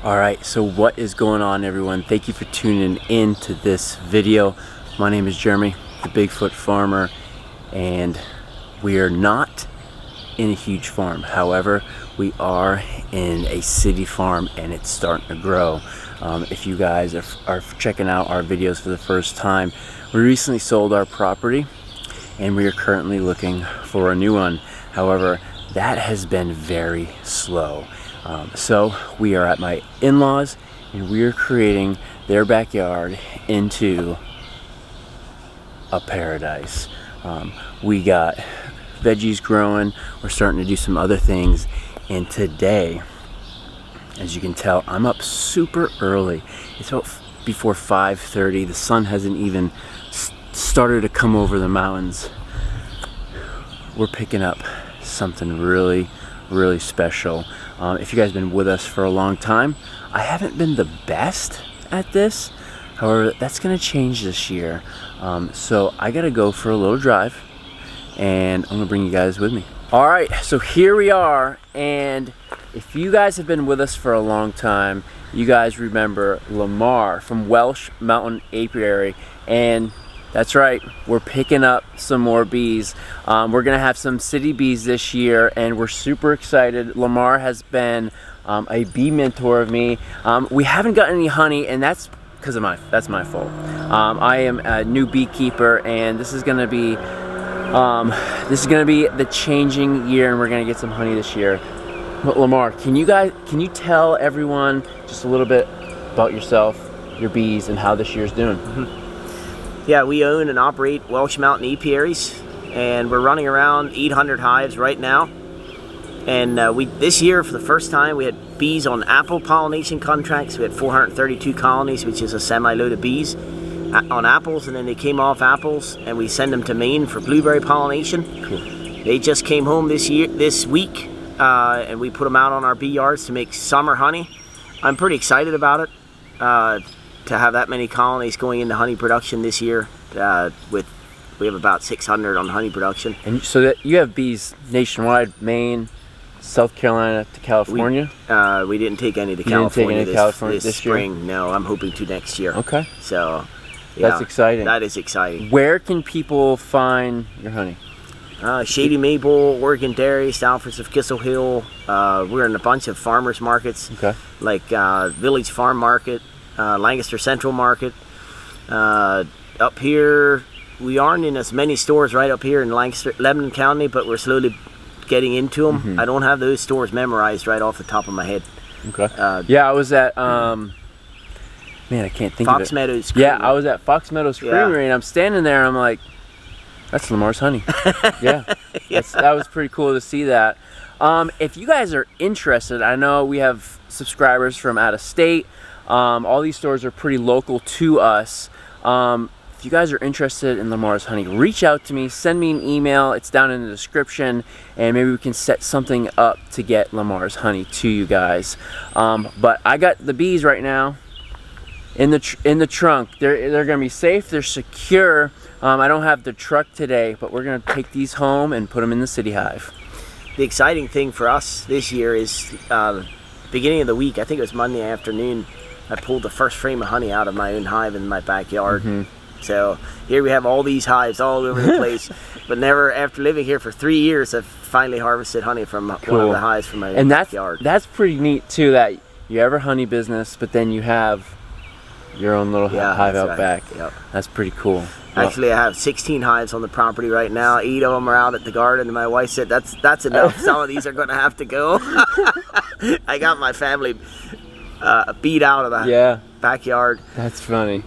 Alright, so what is going on, everyone? Thank you for tuning in to this video. My name is Jeremy, the Bigfoot Farmer, and we are not in a huge farm. However, we are in a city farm and it's starting to grow. If you guys are checking out our videos for the first time, we recently sold our property and we are currently looking for a new one. However, that has been very slow. So we are at my in-laws and we are creating their backyard into a paradise. We got veggies growing, we're starting to do some other things, and today, as you can tell, I'm up super early. It's about before 5:30. The sun hasn't even started to come over the mountains. We're picking up something really special. If you guys have been with us for a long time, I haven't been the best at this. However, that's gonna change this year. So I gotta go for a little drive and I'm gonna bring you guys with me. All right, so here we are, and if you guys have been with us for a long time, you guys remember Lamar from Welsh Mountain Apiary, and that's right, we're picking up some more bees. We're gonna have some city bees this year and we're super excited. Lamar has been a bee mentor of me. We haven't gotten any honey, and that's because of that's my fault. I am a new beekeeper and this is gonna be the changing year, and we're gonna get some honey this year. But Lamar, can you tell everyone just a little bit about yourself, your bees, and how this year's doing? Yeah, we own and operate Welsh Mountain Apiaries, and we're running around 800 hives right now. And this year, for the first time, we had bees on apple pollination contracts. We had 432 colonies, which is a semi-load of bees on apples, and then they came off apples, and we send them to Maine for blueberry pollination. Cool. They just came home this week, and we put them out on our bee yards to make summer honey. I'm pretty excited about it. To have that many colonies going into honey production this year. We have about 600 on honey production. And so that you have bees nationwide, Maine, South Carolina to California? We didn't take any to California this spring. Year? No, I'm hoping to next year. Okay. So, yeah, that's exciting. That is exciting. Where can people find your honey? Shady Maple, Oregon Dairy, Stalfords of Kissel Hill. We're in a bunch of farmers markets, okay, like Village Farm Market, Lancaster Central Market. Up here, we aren't in as many stores right up here in Lancaster, Lebanon County, but we're slowly getting into them. Mm-hmm. I don't have those stores memorized right off the top of my head. Okay. Yeah, I was at man, I can't think Fox of it. Meadows Creamery. Yeah, I was at Fox Meadows Creamery, and I'm standing there and I'm like, that's Lamar's honey. Yeah. That was pretty cool to see that. If you guys are interested, I know we have subscribers from out of state. All these stores are pretty local to us. If you guys are interested in Lamar's honey, reach out to me, send me an email. It's down in the description, and maybe we can set something up to get Lamar's honey to you guys. But I got the bees right now in the trunk. They're gonna be safe. They're secure. I don't have the truck today, but we're gonna take these home and put them in the city hive. The exciting thing for us this year is beginning of the week. I think it was Monday afternoon. I pulled the first frame of honey out of my own hive in my backyard. Mm-hmm. So here we have all these hives all over the place, but never, after living here for 3 years, I've finally harvested honey from one of the hives from my backyard. That's pretty neat too, that you have a honey business, but then you have your own little hive out back. Yep. That's pretty cool. Actually, I have 16 hives on the property right now. 8 of them are out at the garden, and my wife said, that's enough. Some of these are going to have to go. I got my family beat out of the backyard. That's funny.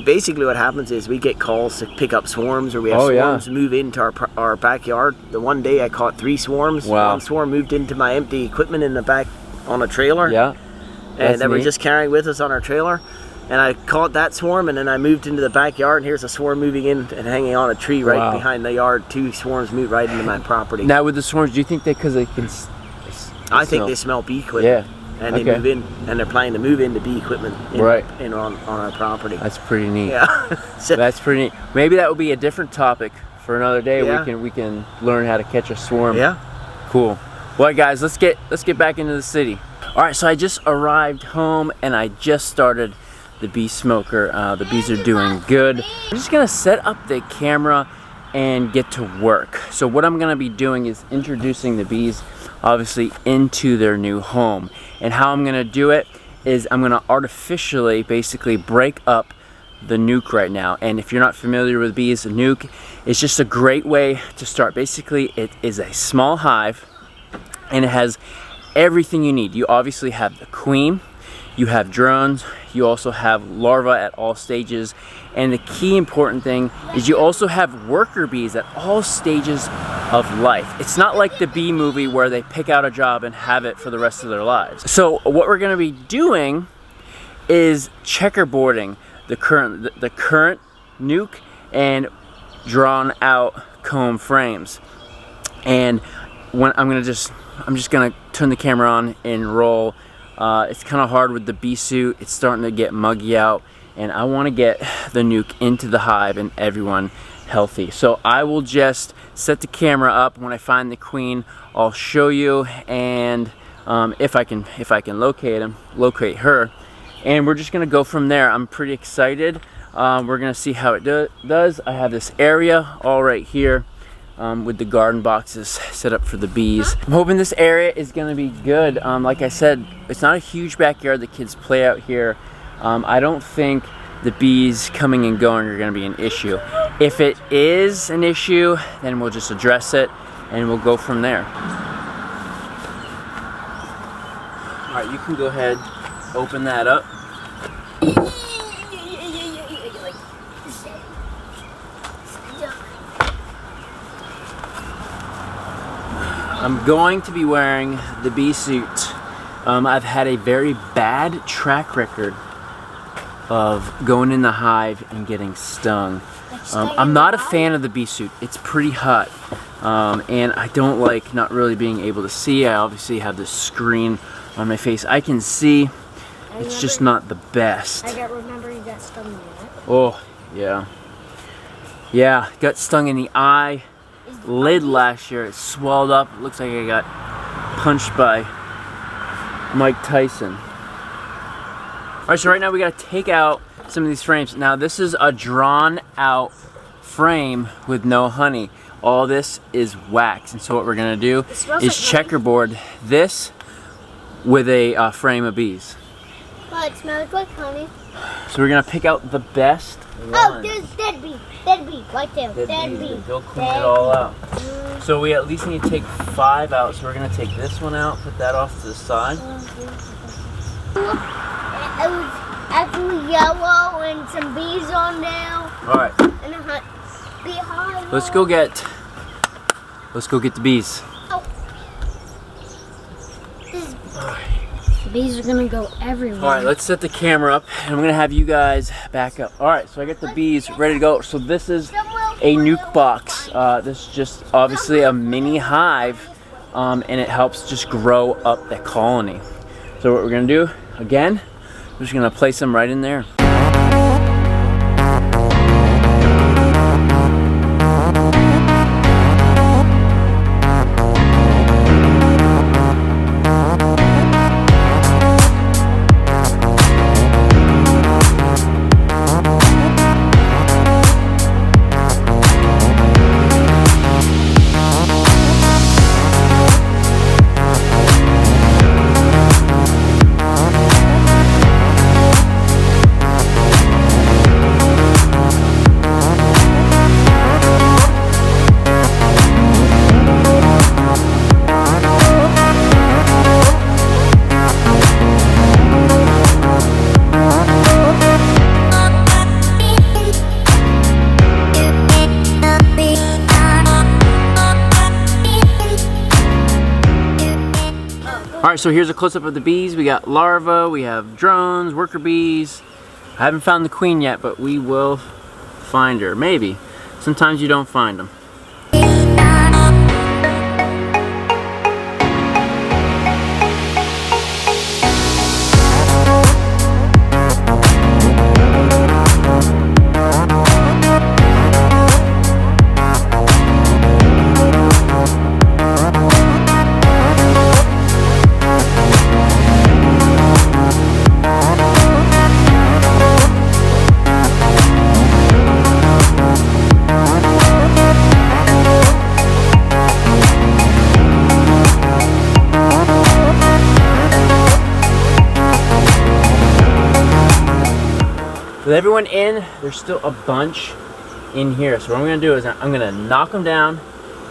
Basically what happens is we get calls to pick up swarms, or we have swarms move into our backyard. The one day I caught 3 swarms. Wow. One swarm moved into my empty equipment in the back on a trailer. Yeah. And then we're just carrying with us on our trailer. And I caught that swarm, and then I moved into the backyard, and here's a swarm moving in and hanging on a tree right behind the yard. 2 swarms moved right into my property. Now with the swarms, do you think because they can I think they smell bee equipment. Yeah. And they move in, and they're planning to move into bee equipment on our property. That's pretty neat. Yeah. So that's pretty neat. Maybe that would be a different topic for another day. Yeah. We can learn how to catch a swarm. Yeah. Cool. Well, guys, let's get back into the city. All right, so I just arrived home and I just started the bee smoker. The bees are doing good. I'm just gonna set up the camera and get to work. So what I'm gonna be doing is introducing the bees, obviously, into their new home. And how I'm gonna do it is I'm gonna artificially basically break up the nuke right now. And if you're not familiar with bees, a nuke is just a great way to start. Basically, it is a small hive and it has everything you need. You obviously have the queen, you have drones, you also have larvae at all stages, and the key important thing is you also have worker bees at all stages of life. It's not like the Bee movie where they pick out a job and have it for the rest of their lives. So what we're going to be doing is checkerboarding the current nuke and drawn out comb frames. And when I'm just gonna turn the camera on and roll. It's kind of hard with the bee suit. It's starting to get muggy out, and I want to get the nuke into the hive and everyone healthy. So I will just set the camera up. When I find the queen, I'll show you, and if I can locate her, and we're just gonna go from there. I'm pretty excited. We're gonna see how it does. I have this area all right here. With the garden boxes set up for the bees. I'm hoping this area is gonna be good. Like I said, it's not a huge backyard. The kids play out here. I don't think the bees coming and going are gonna be an issue. If it is an issue, then we'll just address it and we'll go from there. All right, you can go ahead, open that up. I'm going to be wearing the bee suit. I've had a very bad track record of going in the hive and getting stung. I'm not a fan of the bee suit. It's pretty hot. And I don't like not really being able to see. I obviously have this screen on my face. I can see. It's just not the best. Remember you got stung in the eye? Oh, yeah. Yeah, got stung in the eye. Lid last year. It swelled up. It looks like I got punched by Mike Tyson. Alright, so right now we gotta take out some of these frames. Now this is a drawn out frame with no honey. All this is wax, and so what we're gonna do is checkerboard this with a frame of bees. Well, it smells like honey. So we're gonna pick out the best one. Oh, there's dead bee. Dead bee. Right there. Dead bee. They'll clean it all out. So we at least need to take 5 out. So we're gonna take this one out, put that off to the side. It was actually yellow and some bees on there. All right. And a bee hive. Let's go get the bees. Oh. The bees are gonna go everywhere. All right, let's set the camera up, and I'm gonna have you guys back up. All right, so I got the bees ready to go. So this is a nuke box. This is just obviously a mini hive, and it helps just grow up the colony. So what we're gonna do, again, we're just gonna place them right in there. Alright, so here's a close-up of the bees. We got larvae, we have drones, worker bees. I haven't found the queen yet, but we will find her. Maybe. Sometimes you don't find them. With everyone in, there's still a bunch in here. So what I'm gonna do is I'm gonna knock them down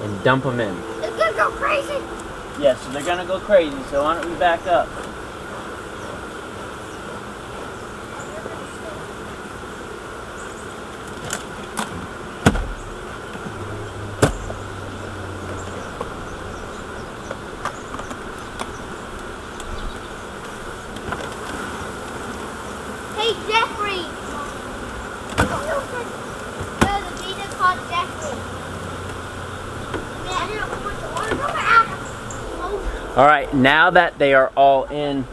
and dump them in. They're gonna go crazy. Yeah, so they're gonna go crazy, so why don't we back up? Hey, Jeffrey. The bees are called Jeffrey. All right, now that they are all in,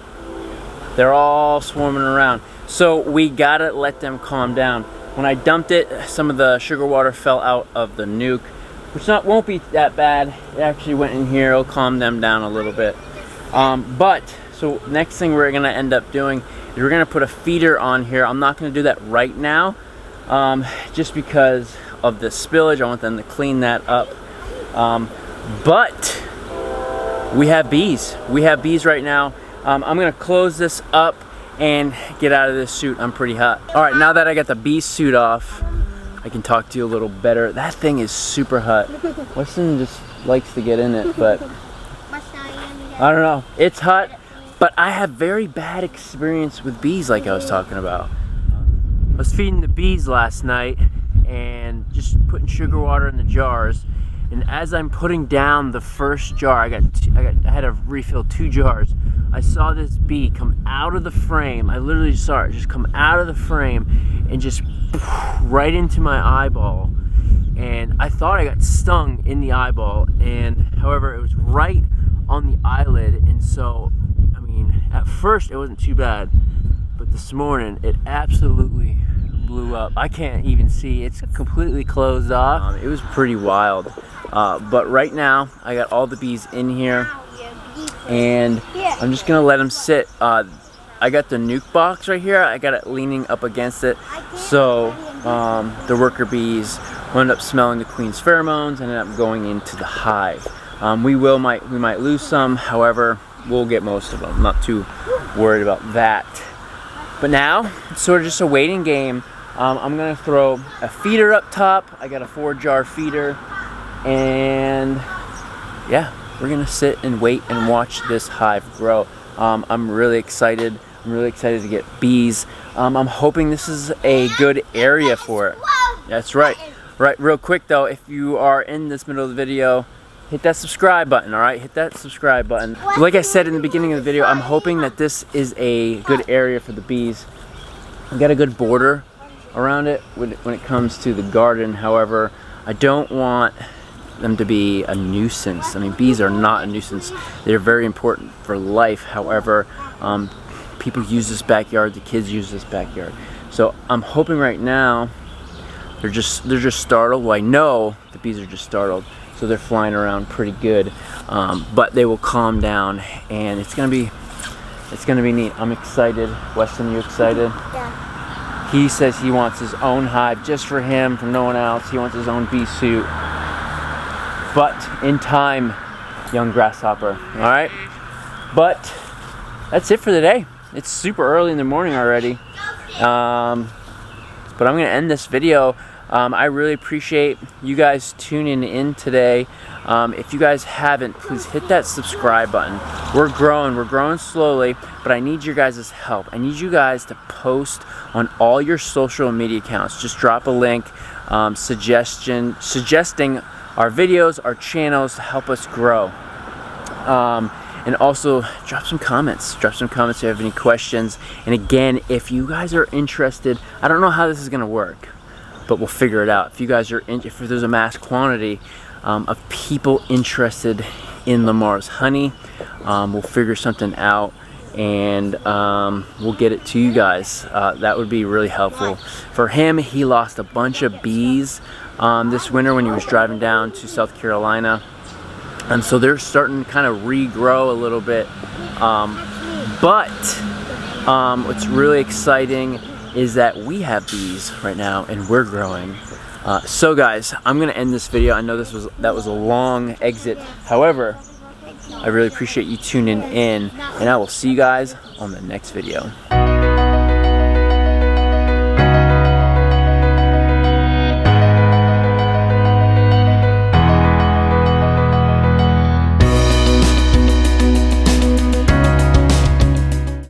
they're all swarming around. So we gotta let them calm down. When I dumped it, some of the sugar water fell out of the nuke, which won't be that bad. It actually went in here, it'll calm them down a little bit. So next thing we're gonna end up doing is we're gonna put a feeder on here. I'm not gonna do that right now, just because of the spillage. I want them to clean that up. But we have bees. We have bees right now. I'm gonna close this up and get out of this suit. I'm pretty hot. All right, now that I got the bee suit off, I can talk to you a little better. That thing is super hot. Weston just likes to get in it, but I don't know. It's hot, but I have very bad experience with bees like I was talking about. I was feeding the bees last night and just putting sugar water in the jars. And as I'm putting down the first jar, I had to refill 2 jars. I saw this bee come out of the frame. I literally saw it just come out of the frame and just right into my eyeball. And I thought I got stung in the eyeball. And however, it was right on the eyelid. And so, I mean, at first it wasn't too bad, but this morning it absolutely blew up. I can't even see. It's completely closed off. It was pretty wild. But right now, I got all the bees in here, and I'm just gonna let them sit. I got the nuke box right here. I got it leaning up against it, so the worker bees will end up smelling the queen's pheromones and end up going into the hive. We might lose some. However, we'll get most of them. I'm not too worried about that. But now, it's sort of just a waiting game. I'm gonna throw a feeder up top. I got a 4-jar feeder. And yeah, we're gonna sit and wait and watch this hive grow. I'm really excited. I'm really excited to get bees. I'm hoping this is a good area for it. That's right. Right, real quick though, if you are in this middle of the video, hit that subscribe button, all right? Hit that subscribe button. Like I said in the beginning of the video, I'm hoping that this is a good area for the bees. I've got a good border around it when it comes to the garden. However, I don't want them to be a nuisance. I mean, bees are not a nuisance. They're very important for life. However, people use this backyard, the kids use this backyard. So I'm hoping right now they're just startled. Well, I know the bees are just startled, so they're flying around pretty good. But they will calm down, and it's gonna be neat. I'm excited. Weston, you excited? Yeah. He says he wants his own hive just for him, for no one else. He wants his own bee suit. But in time, young grasshopper, all right? But that's it for the day. It's super early in the morning already. But I'm gonna end this video. I really appreciate you guys tuning in today. If you guys haven't, please hit that subscribe button. We're growing slowly, but I need your guys' help. I need you guys to post on all your social media accounts. Just drop a link, suggesting our videos, our channels to help us grow. And also drop some comments. Drop some comments if you have any questions. And again, if you guys are interested, I don't know how this is gonna work, but we'll figure it out. If you guys are if there's a mass quantity of people interested in Lamar's honey, we'll figure something out, and we'll get it to you guys. That would be really helpful. For him, he lost a bunch of bees this winter when he was driving down to South Carolina, and so they're starting to kind of regrow a little bit. But what's really exciting is that we have bees right now and we're growing. So guys, I'm gonna end this video. I know that was a long exit. However, I really appreciate you tuning in, and I will see you guys on the next video.